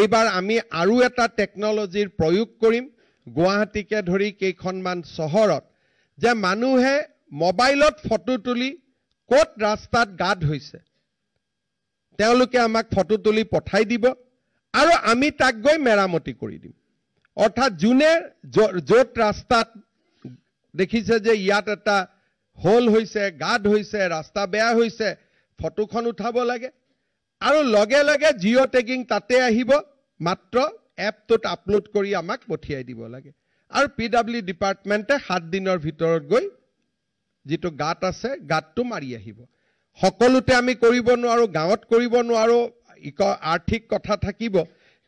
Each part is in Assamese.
এইবাৰ আমি আৰু এটা টেকনলজিৰ প্ৰয়োগ কৰিম গুৱাহাটীকে ধৰি কেইখনমান চহৰত যে মানুহে মোবাইলত ফটো তুলি ক'ত ৰাস্তাত গা ধুইছে তেওঁলোকে আমাক ফটো তুলি পঠাই দিব আৰু আমি তাক গৈ মেৰামতি কৰি দিম অৰ্থাৎ যোনে য'ত ৰাস্তাত দেখিছে যে ইয়াত এটা হোল হৈছে গা ধুইছে ৰাস্তা বেয়া হৈছে ফটোখন উঠাব লাগে আৰু লগে লগে জিঅ' টেগিং তাতে আহিব মাত্ৰ এপটোত আপলোড কৰি আমাক পঠিয়াই দিব লাগে আৰু পিডব্লিউ ডিপাৰ্টমেণ্টে 7 দিনৰ ভিতৰত গৈ যেটো গাত আছে গাতটো মাৰি আহিব সকলোতে আমি কৰিব নোৱাৰো গাঁৱত কৰিব নোৱাৰো আৰ্থিক কথা থাকিব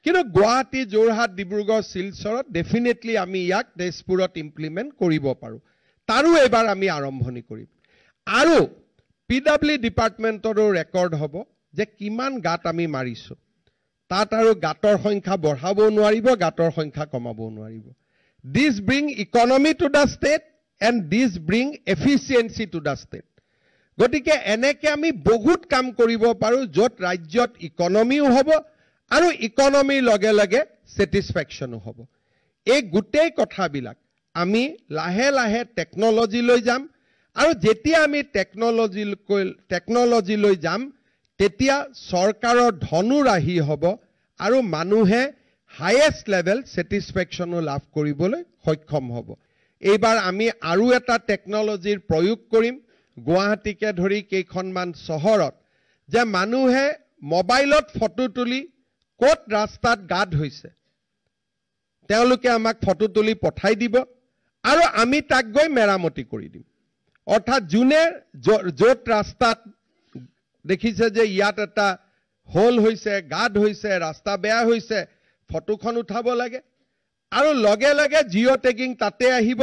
কিন্তু গুৱাহাটী যোৰহাট ডিব্ৰুগড় শিলচৰত ডেফিনেটলি আমি ইয়াক তেজপুৰত ইমপ্লিমেন্ট কৰিব পাৰো তাৰো এবাৰ আমি আৰম্ভণি কৰিম আৰু পিডব্লিউ ডিপাৰ্টমেণ্টৰো ৰেকৰ্ড হ'ব যে কিমান গাত আমি মাৰিছো তাত আৰু গাতৰ সংখ্যা বঢ়াব নোৱাৰিব গাতৰ সংখ্যা কমাব নোৱাৰিব this bring economy to the state and this bring efficiency to the state গতিকে এনেকে আমি বহুত কাম কৰিব পাৰো য'ত ৰাজ্যত ইকনমিও হ'ব আৰু ইকনমিৰ লগে লগে স্যাটিসফ্যাকশনো হ'ব এই গোটেই কথাবিলাক আমি লাহে লাহে টেকনলজি লৈ যাম আৰু যেতিয়া আমি টেকনলজি লৈ যাম তেতিয়া চৰকাৰৰ ধনু ৰাহি হ'ব আৰু মানুহে হাইয়েষ্ট লেভেল স্যাটিসফ্যাকশনো লাভ কৰিবলৈ সক্ষম হ'ব এইবাৰ আমি আৰু এটা টেকনলজিৰ প্ৰয়োগ কৰিম গুৱাহাটীকে ধৰি কেইখনমান চহৰত যে মানুহে মোবাইলত ফটো তুলি ক'ত ৰাস্তাত গা ধুইছে তেওঁলোকে আমাক ফটো তুলি পঠাই দিব আৰু আমি তাক গৈ মেৰামতি কৰি দিম অৰ্থাৎ যোনে য'ত ৰাস্তাত দেখিছে যে ইয়াত এটা হোল হৈছে গা ধুইছে ৰাস্তা বেয়া হৈছে ফটোখন উঠাব লাগে আৰু লগে লগে জিঅ' টেগিং তাতে আহিব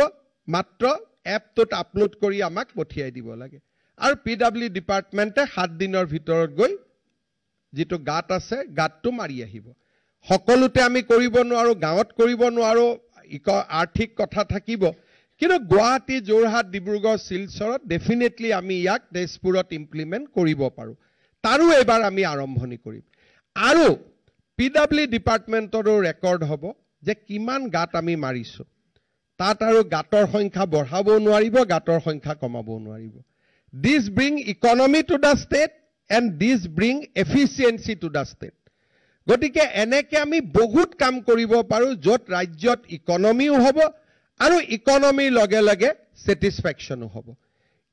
মাত্ৰ এপটোত আপলোড কৰি আমাক পঠিয়াই দিব লাগে আৰু পিডব্লিউ ডিপাৰ্টমেণ্টে 7 দিনৰ ভিতৰত গৈ যেটো গাত আছে গাতটো মাৰি আহিব সকলোতে আমি কৰিব নোৱাৰো গাঁৱত কৰিব নোৱাৰো আৰ্থিক কথা থাকিব কিন্তু গুৱাহাটী যোৰহাট ডিব্ৰুগড় শিলচৰত ডেফিনেটলি আমি ইয়াক তেজপুৰত ইমপ্লিমেন্ট কৰিব পাৰো তাৰো এবাৰ আমি আৰম্ভণি কৰিম আৰু পিডব্লিউ ডিপাৰ্টমেণ্টৰো ৰেকৰ্ড হ'ব যে কিমান গাত আমি মাৰিছো তাত আৰু গাতৰ সংখ্যা বঢ়াব নোৱাৰিব গাতৰ সংখ্যা কমাব নোৱাৰিব this bring economy to the state and this bring efficiency to the state গতিকে এনেকে আমি বহুত কাম কৰিব পাৰো য'ত ৰাজ্যত ইকনমিও হ'ব আৰু ইকনমিৰ লগে লগে স্যাটিসফ্যাকশনো হ'ব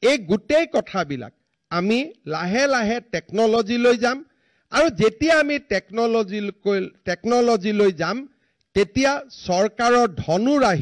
এই গোটেই কথাবিলাক আমি লাহে লাহে টেকনলজি লৈ যাম আৰু যেতিয়া আমি টেকনলজি লৈ যাম তেতিয়া চৰকাৰৰ ধনু ৰাহি